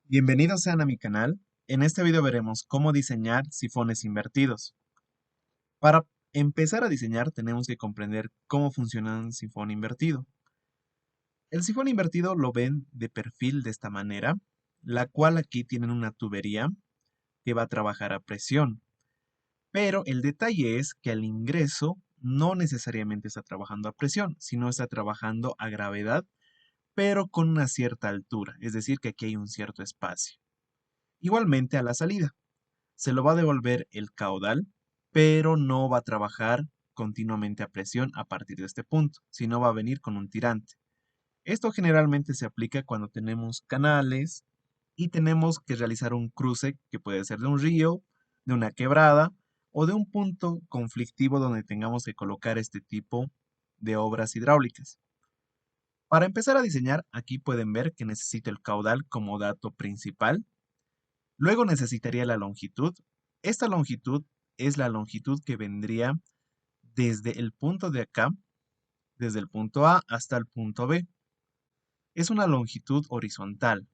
Bienvenidos sean a mi canal. En este video veremos cómo diseñar sifones invertidos. Para empezar a diseñar tenemos que comprender cómo funciona un sifón invertido. El sifón invertido lo ven de perfil de esta manera, la cual aquí tienen una tubería que va a trabajar a presión. Pero el detalle es que al ingreso no necesariamente está trabajando a presión, sino está trabajando a gravedad, pero con una cierta altura, es decir, que aquí hay un cierto espacio. Igualmente a la salida. Se lo va a devolver el caudal, pero no va a trabajar continuamente a presión a partir de este punto, sino va a venir con un tirante. Esto generalmente se aplica cuando tenemos canales y tenemos que realizar un cruce que puede ser de un río, de una quebrada o de un punto conflictivo donde tengamos que colocar este tipo de obras hidráulicas. Para empezar a diseñar, aquí pueden ver que necesito el caudal como dato principal. Luego necesitaría la longitud. Esta longitud es la longitud que vendría desde el punto de acá, desde el punto A hasta el punto B. Es una longitud horizontal.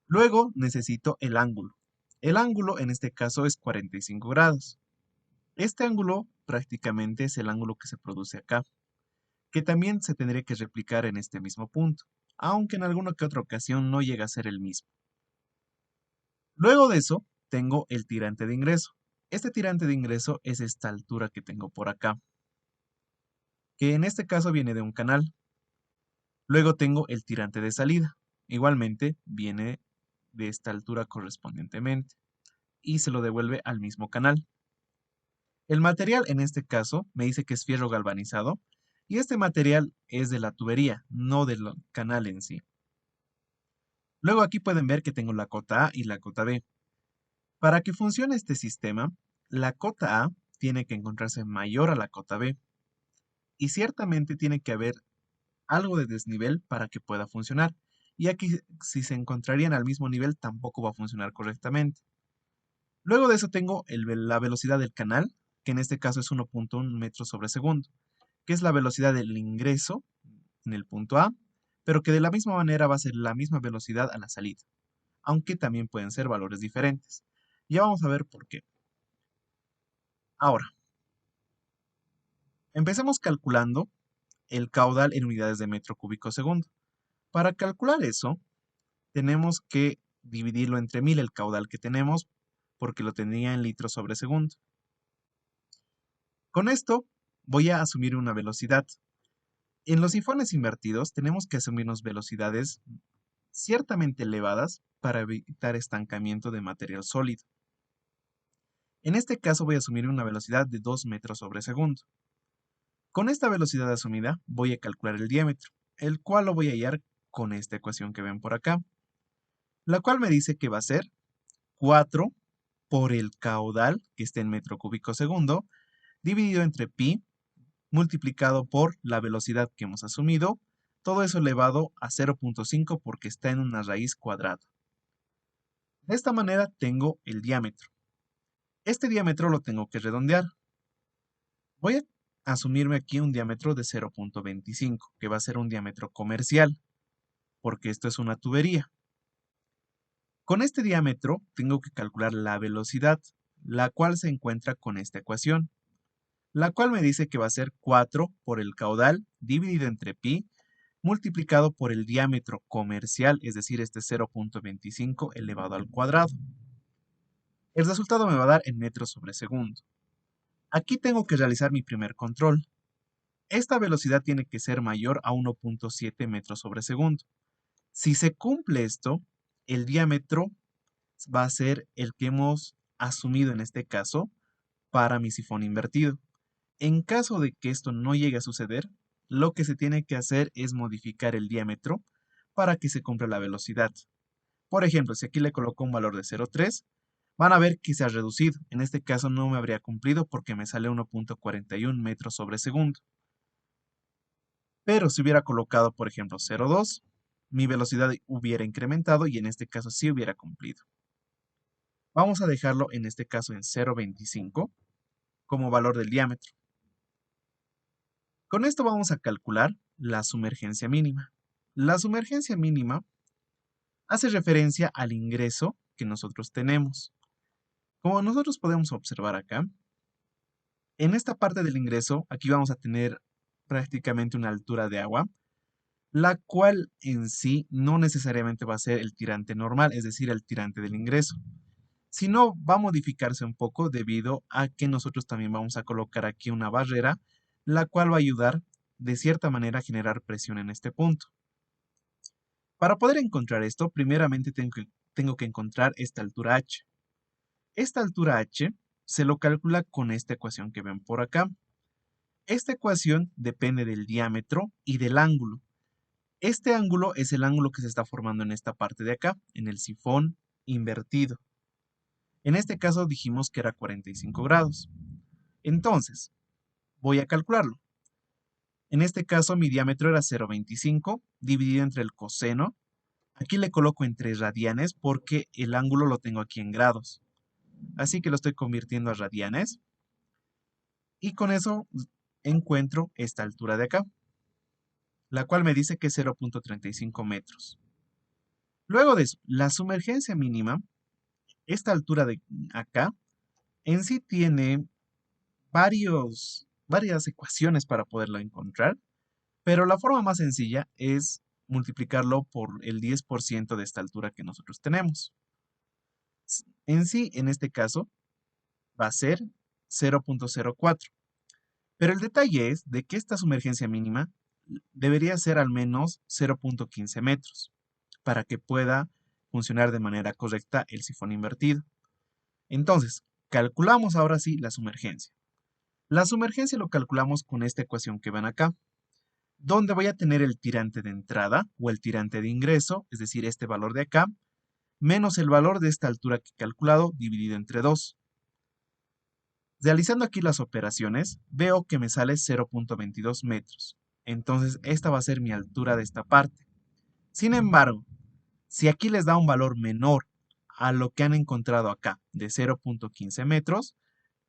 Luego necesito el ángulo. El ángulo en este caso es 45 grados. Este ángulo prácticamente es el ángulo que se produce acá, que también se tendría que replicar en este mismo punto, aunque en alguna que otra ocasión no llega a ser el mismo. Luego de eso, tengo el tirante de ingreso. Este tirante de ingreso es esta altura que tengo por acá, que en este caso viene de un canal. Luego tengo el tirante de salida. Igualmente viene de esta altura correspondientemente y se lo devuelve al mismo canal. El material en este caso me dice que es fierro galvanizado y este material es de la tubería, no del canal en sí. Luego aquí pueden ver que tengo la cota A y la cota B. Para que funcione este sistema, la cota A tiene que encontrarse mayor a la cota B y ciertamente tiene que haber algo de desnivel para que pueda funcionar. Y aquí si se encontrarían al mismo nivel tampoco va a funcionar correctamente. Luego de eso tengo la velocidad del canal, que en este caso es 1.1 metros sobre segundo, que es la velocidad del ingreso en el punto A, pero que de la misma manera va a ser la misma velocidad a la salida, aunque también pueden ser valores diferentes. Ya vamos a ver por qué. Ahora, empecemos calculando el caudal en unidades de metro cúbico segundo. Para calcular eso, tenemos que dividirlo entre 1000 el caudal que tenemos, porque lo tenía en litros sobre segundo. Con esto voy a asumir una velocidad. En los sifones invertidos tenemos que asumir unas velocidades ciertamente elevadas para evitar estancamiento de material sólido. En este caso voy a asumir una velocidad de 2 metros sobre segundo. Con esta velocidad asumida voy a calcular el diámetro, el cual lo voy a hallar con esta ecuación que ven por acá, la cual me dice que va a ser 4 por el caudal, que está en metro cúbico segundo, dividido entre pi, multiplicado por la velocidad que hemos asumido, todo eso elevado a 0.5 porque está en una raíz cuadrada. De esta manera tengo el diámetro. Este diámetro lo tengo que redondear. Voy a asumirme aquí un diámetro de 0.25, que va a ser un diámetro comercial, porque esto es una tubería. Con este diámetro tengo que calcular la velocidad, la cual se encuentra con esta ecuación, la cual me dice que va a ser 4 por el caudal dividido entre pi, multiplicado por el diámetro comercial, es decir, este 0.25 elevado al cuadrado. El resultado me va a dar en metros sobre segundo. Aquí tengo que realizar mi primer control. Esta velocidad tiene que ser mayor a 1.7 metros sobre segundo. Si se cumple esto, el diámetro va a ser el que hemos asumido en este caso para mi sifón invertido. En caso de que esto no llegue a suceder, lo que se tiene que hacer es modificar el diámetro para que se cumpla la velocidad. Por ejemplo, si aquí le coloco un valor de 0.3, van a ver que se ha reducido. En este caso no me habría cumplido porque me sale 1.41 metros sobre segundo. Pero si hubiera colocado, por ejemplo, 0.2, mi velocidad hubiera incrementado y en este caso sí hubiera cumplido. Vamos a dejarlo en este caso en 0.25 como valor del diámetro. Con esto vamos a calcular la sumergencia mínima. La sumergencia mínima hace referencia al ingreso que nosotros tenemos. Como nosotros podemos observar acá, en esta parte del ingreso, aquí vamos a tener prácticamente una altura de agua, la cual en sí no necesariamente va a ser el tirante normal, es decir, el tirante del ingreso, sino va a modificarse un poco debido a que nosotros también vamos a colocar aquí una barrera, la cual va a ayudar de cierta manera a generar presión en este punto. Para poder encontrar esto, primeramente tengo que encontrar esta altura h. Esta altura h se lo calcula con esta ecuación que ven por acá. Esta ecuación depende del diámetro y del ángulo. Este ángulo es el ángulo que se está formando en esta parte de acá, en el sifón invertido. En este caso dijimos que era 45 grados. Entonces, voy a calcularlo. En este caso mi diámetro era 0,25 dividido entre el coseno. Aquí le coloco entre radianes porque el ángulo lo tengo aquí en grados. Así que lo estoy convirtiendo a radianes. Y con eso encuentro esta altura de acá, la cual me dice que es 0,35 metros. Luego de eso, la sumergencia mínima, esta altura de acá, en sí tiene varias ecuaciones para poderlo encontrar, pero la forma más sencilla es multiplicarlo por el 10% de esta altura que nosotros tenemos. En sí, en este caso, va a ser 0,04. Pero el detalle es de que esta sumergencia mínima debería ser al menos 0,15 metros para que pueda funcionar de manera correcta el sifón invertido. Entonces, calculamos ahora sí la sumergencia. La sumergencia lo calculamos con esta ecuación que ven acá, donde voy a tener el tirante de entrada o el tirante de ingreso, es decir, este valor de acá, menos el valor de esta altura que he calculado dividido entre 2. Realizando aquí las operaciones, veo que me sale 0,22 metros. Entonces, esta va a ser mi altura de esta parte. Sin embargo, si aquí les da un valor menor a lo que han encontrado acá, de 0,15 metros,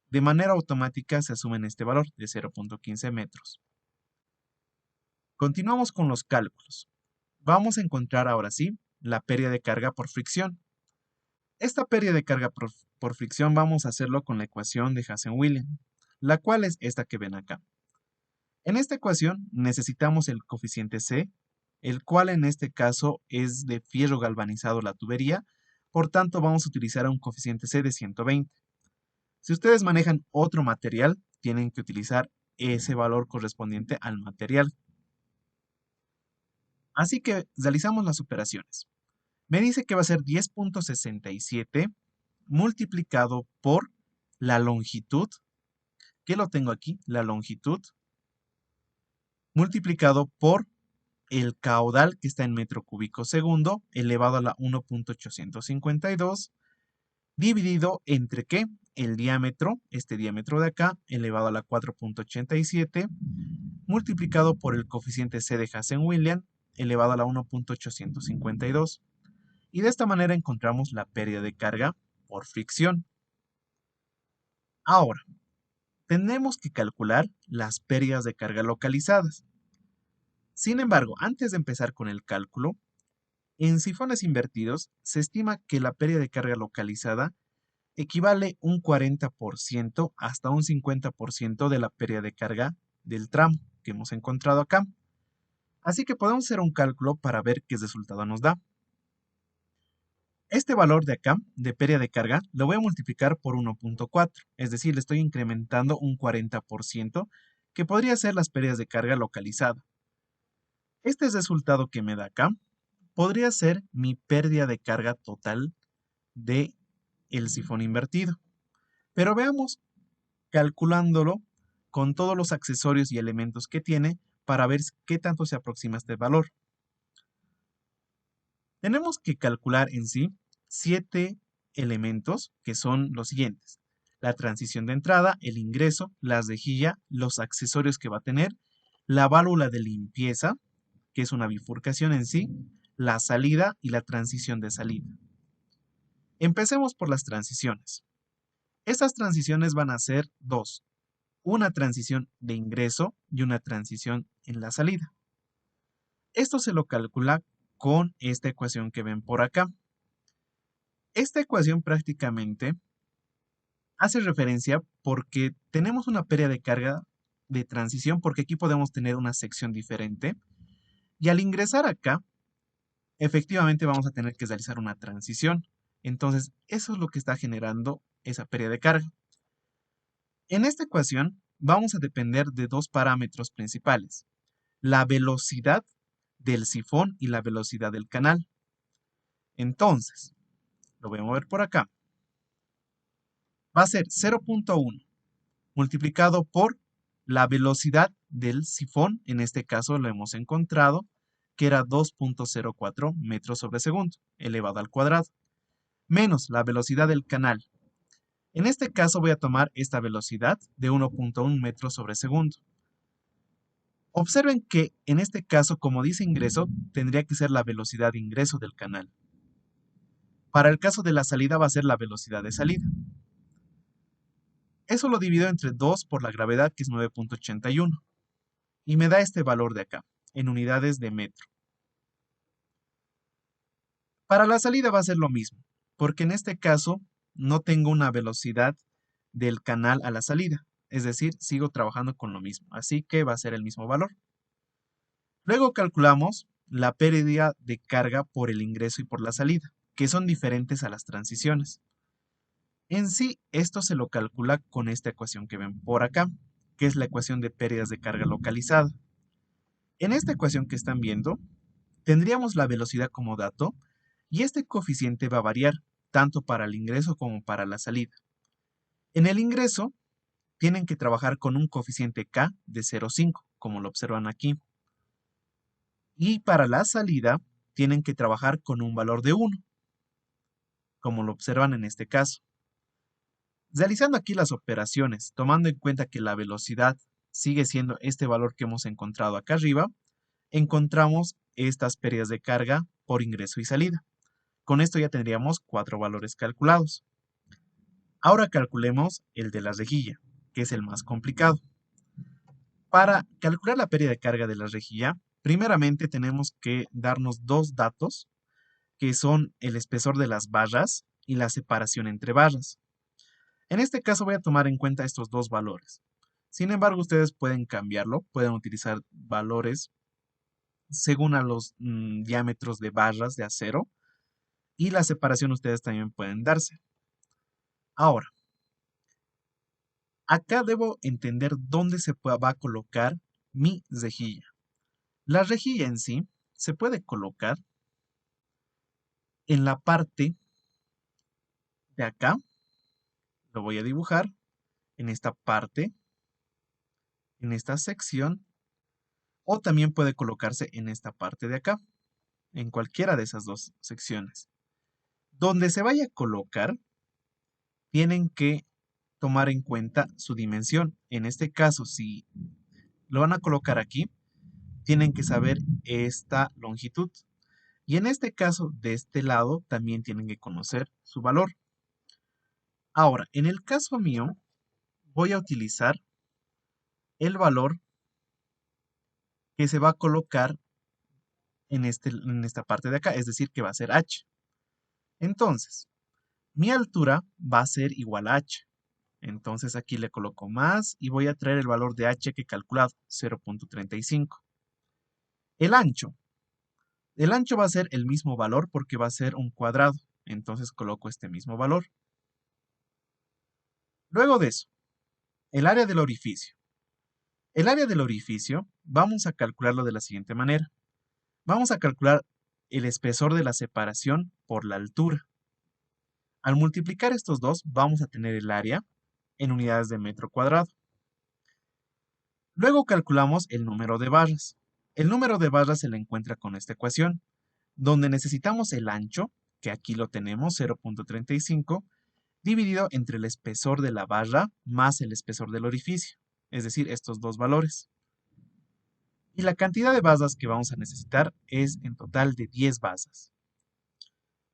de manera automática se asume este valor de 0,15 metros. Continuamos con los cálculos. Vamos a encontrar ahora sí la pérdida de carga por fricción. Esta pérdida de carga por fricción vamos a hacerlo con la ecuación de Hazen-Williams, la cual es esta que ven acá. En esta ecuación necesitamos el coeficiente C, el cual en este caso es de fierro galvanizado la tubería, por tanto vamos a utilizar un coeficiente C de 120. Si ustedes manejan otro material, tienen que utilizar ese valor correspondiente al material. Así que realizamos las operaciones. Me dice que va a ser 10,67 multiplicado por la longitud, que lo tengo aquí, la longitud, multiplicado por el caudal que está en metro cúbico segundo, elevado a la 1,852, dividido entre ¿qué? El diámetro, este diámetro de acá, elevado a la 4,87, multiplicado por el coeficiente C de Hazen-Williams, elevado a la 1,852. Y de esta manera encontramos la pérdida de carga por fricción. Ahora, tenemos que calcular las pérdidas de carga localizadas. Sin embargo, antes de empezar con el cálculo, en sifones invertidos se estima que la pérdida de carga localizada equivale un 40% hasta un 50% de la pérdida de carga del tramo que hemos encontrado acá. Así que podemos hacer un cálculo para ver qué resultado nos da. Este valor de acá, de pérdida de carga, lo voy a multiplicar por 1,4, es decir, le estoy incrementando un 40%, que podría ser las pérdidas de carga localizada. Este resultado que me da acá podría ser mi pérdida de carga total de el sifón invertido. Pero veamos calculándolo con todos los accesorios y elementos que tiene para ver qué tanto se aproxima a este valor. Tenemos que calcular en sí 7 elementos que son los siguientes: la transición de entrada, el ingreso, la rejilla, los accesorios que va a tener, la válvula de limpieza, que es una bifurcación en sí, la salida y la transición de salida. Empecemos por las transiciones. Estas transiciones van a ser dos: una transición de ingreso y una transición en la salida. Esto se lo calcula con esta ecuación que ven por acá. Esta ecuación prácticamente hace referencia porque tenemos una pérdida de carga de transición, porque aquí podemos tener una sección diferente. Y al ingresar acá, efectivamente vamos a tener que realizar una transición. Entonces, eso es lo que está generando esa pérdida de carga. En esta ecuación, vamos a depender de dos parámetros principales: la velocidad del sifón y la velocidad del canal. Entonces, lo voy a mover por acá. Va a ser 0.1 multiplicado por la velocidad del sifón, en este caso lo hemos encontrado, que era 2.04 metros sobre segundo, elevado al cuadrado, menos la velocidad del canal. En este caso voy a tomar esta velocidad de 1.1 metros sobre segundo. Observen que en este caso, como dice ingreso, tendría que ser la velocidad de ingreso del canal. Para el caso de la salida va a ser la velocidad de salida. Eso lo divido entre 2 por la gravedad, que es 9.81. Y me da este valor de acá, en unidades de metro. Para la salida va a ser lo mismo, porque en este caso no tengo una velocidad del canal a la salida. Es decir, sigo trabajando con lo mismo. Así que va a ser el mismo valor. Luego calculamos la pérdida de carga por el ingreso y por la salida, que son diferentes a las transiciones. En sí, esto se lo calcula con esta ecuación que ven por acá, que es la ecuación de pérdidas de carga localizada. En esta ecuación que están viendo, tendríamos la velocidad como dato y este coeficiente va a variar tanto para el ingreso como para la salida. En el ingreso, tienen que trabajar con un coeficiente K de 0,5, como lo observan aquí. Y para la salida, tienen que trabajar con un valor de 1, como lo observan en este caso. Realizando aquí las operaciones, tomando en cuenta que la velocidad sigue siendo este valor que hemos encontrado acá arriba, encontramos estas pérdidas de carga por ingreso y salida. Con esto ya tendríamos 4 valores calculados. Ahora calculemos el de la rejilla, que es el más complicado. Para calcular la pérdida de carga de la rejilla, primeramente tenemos que darnos dos datos, que son el espesor de las barras y la separación entre barras. En este caso voy a tomar en cuenta estos dos valores. Sin embargo, ustedes pueden cambiarlo, pueden utilizar valores según a los diámetros de barras de acero, y la separación ustedes también pueden darse. Ahora, acá debo entender dónde se va a colocar mi rejilla. La rejilla en sí se puede colocar en la parte de acá. Lo voy a dibujar en esta parte, en esta sección, o también puede colocarse en esta parte de acá, en cualquiera de esas dos secciones. Donde se vaya a colocar, tienen que tomar en cuenta su dimensión. En este caso, si lo van a colocar aquí, tienen que saber esta longitud. Y en este caso, de este lado, también tienen que conocer su valor. Ahora, en el caso mío, voy a utilizar el valor que se va a colocar en esta parte de acá, es decir, que va a ser h. Entonces, mi altura va a ser igual a h. Entonces aquí le coloco más y voy a traer el valor de h que he calculado, 0.35. El ancho. El ancho va a ser el mismo valor porque va a ser un cuadrado. Entonces coloco este mismo valor. Luego de eso, el área del orificio. El área del orificio vamos a calcularlo de la siguiente manera. Vamos a calcular el espesor de la separación por la altura. Al multiplicar estos dos, vamos a tener el área en unidades de metro cuadrado. Luego calculamos el número de barras. El número de barras se le encuentra con esta ecuación, donde necesitamos el ancho, que aquí lo tenemos, 0.35, dividido entre el espesor de la barra más el espesor del orificio, es decir, estos dos valores. Y la cantidad de basas que vamos a necesitar es en total de 10 basas.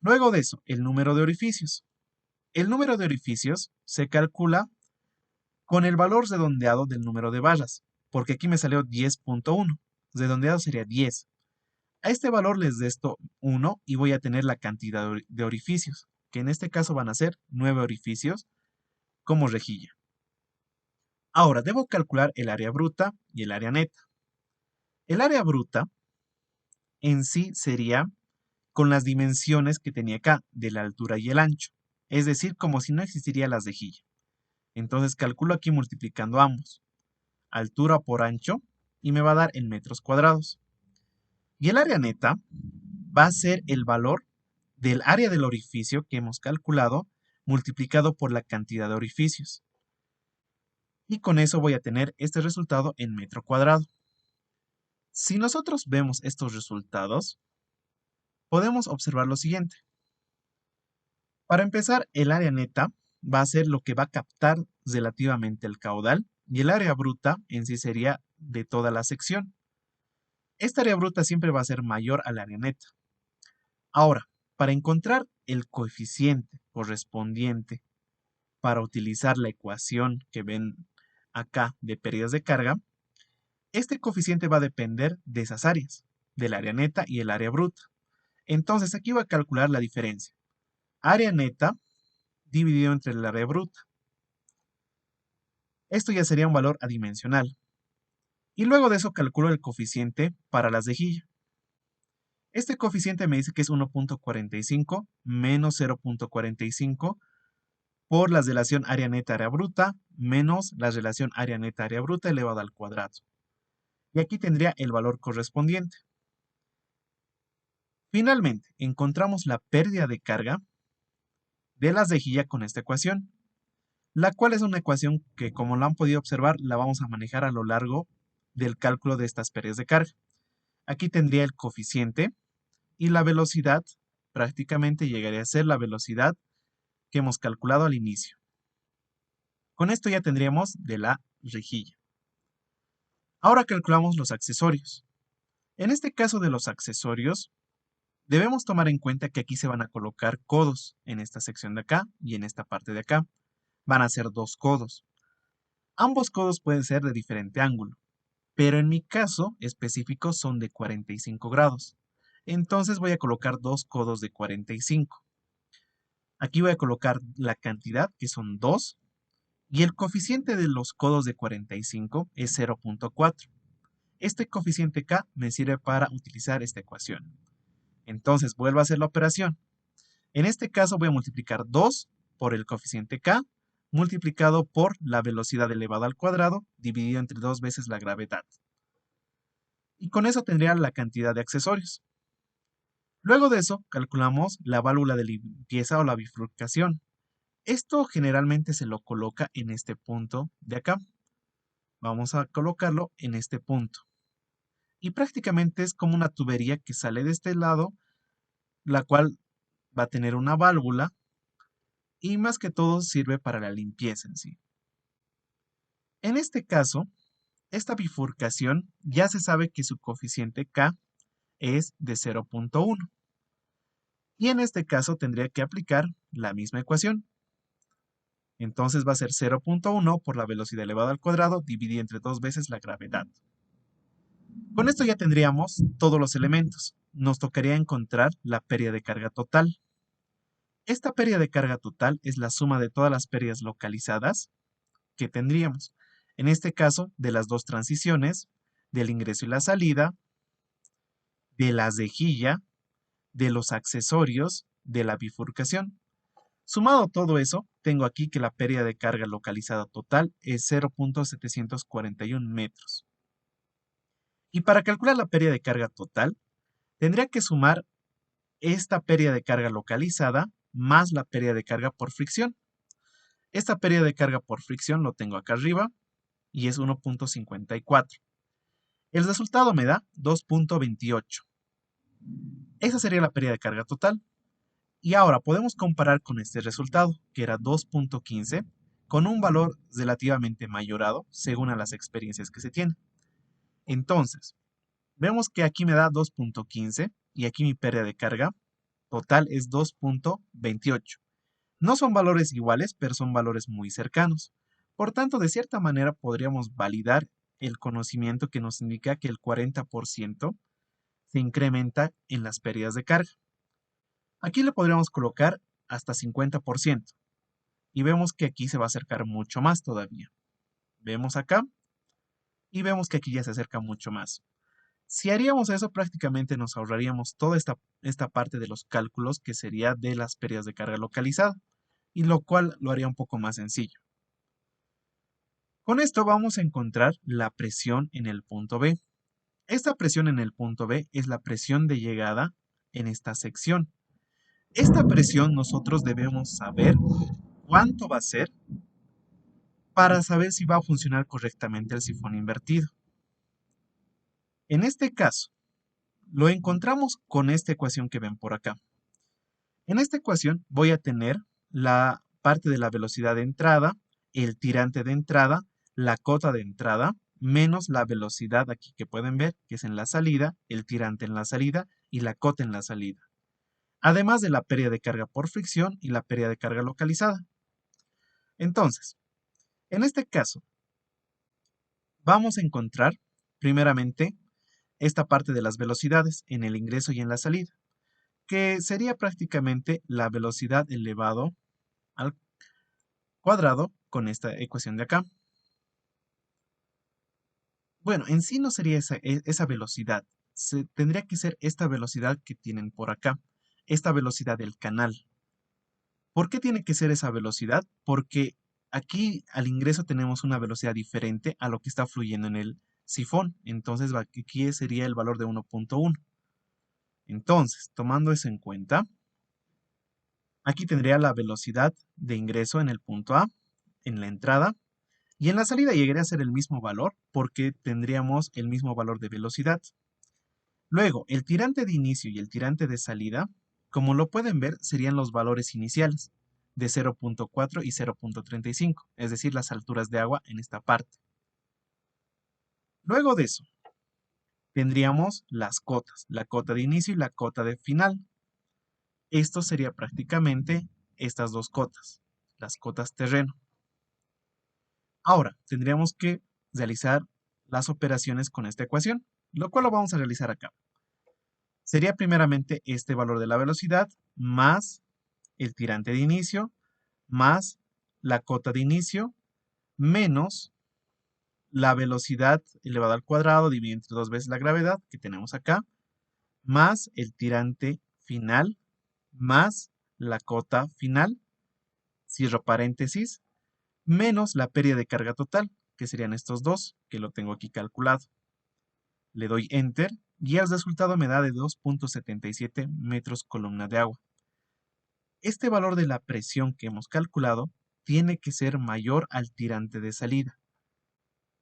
Luego de eso, el número de orificios. El número de orificios se calcula con el valor redondeado del número de barras, porque aquí me salió 10.1. Redondeado sería 10. A este valor les resto 1 y voy a tener la cantidad de orificios, que en este caso van a ser 9 orificios como rejilla. Ahora, debo calcular el área bruta y el área neta. El área bruta en sí sería con las dimensiones que tenía acá, de la altura y el ancho. Es decir, como si no existiría la rejilla. Entonces calculo aquí multiplicando ambos. Altura por ancho y me va a dar en metros cuadrados. Y el área neta va a ser el valor del área del orificio que hemos calculado multiplicado por la cantidad de orificios. Y con eso voy a tener este resultado en metro cuadrado. Si nosotros vemos estos resultados, podemos observar lo siguiente. Para empezar, el área neta va a ser lo que va a captar relativamente el caudal y el área bruta en sí sería de toda la sección. Esta área bruta siempre va a ser mayor al área neta. Ahora, para encontrar el coeficiente correspondiente para utilizar la ecuación que ven acá de pérdidas de carga, este coeficiente va a depender de esas áreas, del área neta y el área bruta. Entonces aquí voy a calcular la diferencia. Área neta dividido entre el área bruta. Esto ya sería un valor adimensional. Y luego de eso calculo el coeficiente para la cejilla. Este coeficiente me dice que es 1.45 menos 0.45 por la relación área neta área bruta menos la relación área neta área bruta elevado al cuadrado. Y aquí tendría el valor correspondiente. Finalmente, encontramos la pérdida de carga de la rejilla con esta ecuación, la cual es una ecuación que, como lo han podido observar, la vamos a manejar a lo largo del cálculo de estas pérdidas de carga. Aquí tendría el coeficiente y la velocidad prácticamente llegaría a ser la velocidad que hemos calculado al inicio. Con esto ya tendríamos de la rejilla. Ahora calculamos los accesorios. En este caso de los accesorios, debemos tomar en cuenta que aquí se van a colocar codos en esta sección de acá y en esta parte de acá. Van a ser dos codos. Ambos codos pueden ser de diferente ángulo, pero en mi caso específico son de 45 grados. Entonces voy a colocar dos codos de 45. Aquí voy a colocar la cantidad, que son 2, y el coeficiente de los codos de 45 es 0.4. Este coeficiente K me sirve para utilizar esta ecuación. Entonces vuelvo a hacer la operación. En este caso voy a multiplicar 2 por el coeficiente K, multiplicado por la velocidad elevada al cuadrado, dividido entre 2 veces la gravedad. Y con eso tendría la cantidad de accesorios. Luego de eso, calculamos la válvula de limpieza o la bifurcación. Esto generalmente se lo coloca en este punto de acá. Vamos a colocarlo en este punto. Y prácticamente es como una tubería que sale de este lado, la cual va a tener una válvula y más que todo sirve para la limpieza en sí. En este caso, esta bifurcación ya se sabe que su coeficiente K es de 0.1. Y en este caso tendría que aplicar la misma ecuación. Entonces va a ser 0.1 por la velocidad elevada al cuadrado dividida entre 2 veces la gravedad. Con esto ya tendríamos todos los elementos. Nos tocaría encontrar la pérdida de carga total. Esta pérdida de carga total es la suma de todas las pérdidas localizadas que tendríamos. En este caso, de las dos transiciones, del ingreso y la salida, de la cejilla, de los accesorios, de la bifurcación. Sumado todo eso, tengo aquí que la pérdida de carga localizada total es 0.741 metros. Y para calcular la pérdida de carga total, tendría que sumar esta pérdida de carga localizada más la pérdida de carga por fricción. Esta pérdida de carga por fricción lo tengo acá arriba y es 1.54. El resultado me da 2.28. Esa sería la pérdida de carga total. Y ahora podemos comparar con este resultado, que era 2.15, con un valor relativamente mayorado según a las experiencias que se tienen. Entonces, vemos que aquí me da 2.15 y aquí mi pérdida de carga total es 2.28. No son valores iguales, pero son valores muy cercanos. Por tanto, de cierta manera podríamos validar el conocimiento que nos indica que el 40% se incrementa en las pérdidas de carga. Aquí le podríamos colocar hasta 50% y vemos que aquí se va a acercar mucho más todavía. Vemos acá y vemos que aquí ya se acerca mucho más. Si haríamos eso, prácticamente nos ahorraríamos toda esta parte de los cálculos que sería de las pérdidas de carga localizada, y lo cual lo haría un poco más sencillo. Con esto vamos a encontrar la presión en el punto B. Esta presión en el punto B es la presión de llegada en esta sección. Esta presión nosotros debemos saber cuánto va a ser para saber si va a funcionar correctamente el sifón invertido. En este caso, lo encontramos con esta ecuación que ven por acá. En esta ecuación voy a tener la parte de la velocidad de entrada, el tirante de entrada, la cota de entrada, menos la velocidad aquí que pueden ver, que es en la salida, el tirante en la salida y la cota en la salida. Además de la pérdida de carga por fricción y la pérdida de carga localizada. Entonces, en este caso, vamos a encontrar primeramente esta parte de las velocidades en el ingreso y en la salida, que sería prácticamente la velocidad elevado al cuadrado con esta ecuación de acá. Bueno, en sí no sería esa velocidad, tendría que ser esta velocidad que tienen por acá, esta velocidad del canal. ¿Por qué tiene que ser esa velocidad? Porque aquí al ingreso tenemos una velocidad diferente a lo que está fluyendo en el sifón, entonces aquí sería el valor de 1.1. Entonces, tomando eso en cuenta, aquí tendría la velocidad de ingreso en el punto A, en la entrada, y en la salida llegaría a ser el mismo valor porque tendríamos el mismo valor de velocidad. Luego, el tirante de inicio y el tirante de salida, como lo pueden ver, serían los valores iniciales de 0.4 y 0.35, es decir, las alturas de agua en esta parte. Luego de eso, tendríamos las cotas, la cota de inicio y la cota de final. Esto sería prácticamente estas dos cotas, las cotas terreno. Ahora, tendríamos que realizar las operaciones con esta ecuación, lo cual lo vamos a realizar acá. Sería primeramente este valor de la velocidad más el tirante de inicio más la cota de inicio menos la velocidad elevada al cuadrado dividido entre 2 veces la gravedad que tenemos acá más el tirante final más la cota final, cierro paréntesis, menos la pérdida de carga total, que serían estos dos, que lo tengo aquí calculado. Le doy Enter y el resultado me da de 2.77 metros columna de agua. Este valor de la presión que hemos calculado tiene que ser mayor al tirante de salida.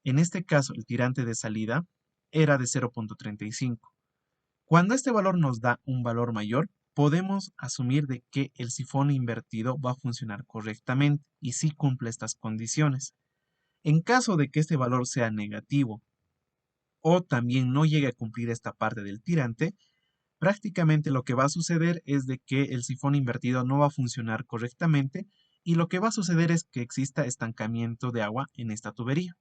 En este caso, el tirante de salida era de 0.35. Cuando este valor nos da un valor mayor, podemos asumir de que el sifón invertido va a funcionar correctamente y sí cumple estas condiciones. En caso de que este valor sea negativo o también no llegue a cumplir esta parte del tirante, prácticamente lo que va a suceder es de que el sifón invertido no va a funcionar correctamente y lo que va a suceder es que exista estancamiento de agua en esta tubería.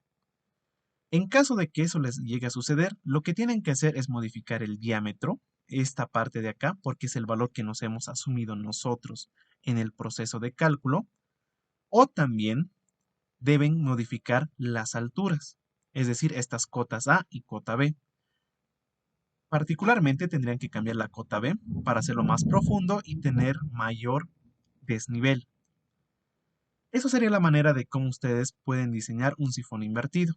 En caso de que eso les llegue a suceder, lo que tienen que hacer es modificar el diámetro, esta parte de acá, porque es el valor que nos hemos asumido nosotros en el proceso de cálculo, o también deben modificar las alturas, es decir, estas cotas A y cota B. Particularmente tendrían que cambiar la cota B para hacerlo más profundo y tener mayor desnivel. Eso sería la manera de cómo ustedes pueden diseñar un sifón invertido.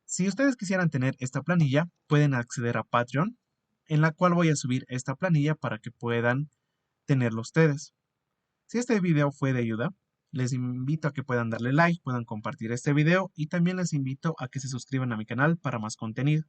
Si ustedes quisieran tener esta planilla, pueden acceder a Patreon, en la cual voy a subir esta planilla para que puedan tenerlo ustedes. Si este video fue de ayuda, les invito a que puedan darle like, puedan compartir este video y también les invito a que se suscriban a mi canal para más contenido.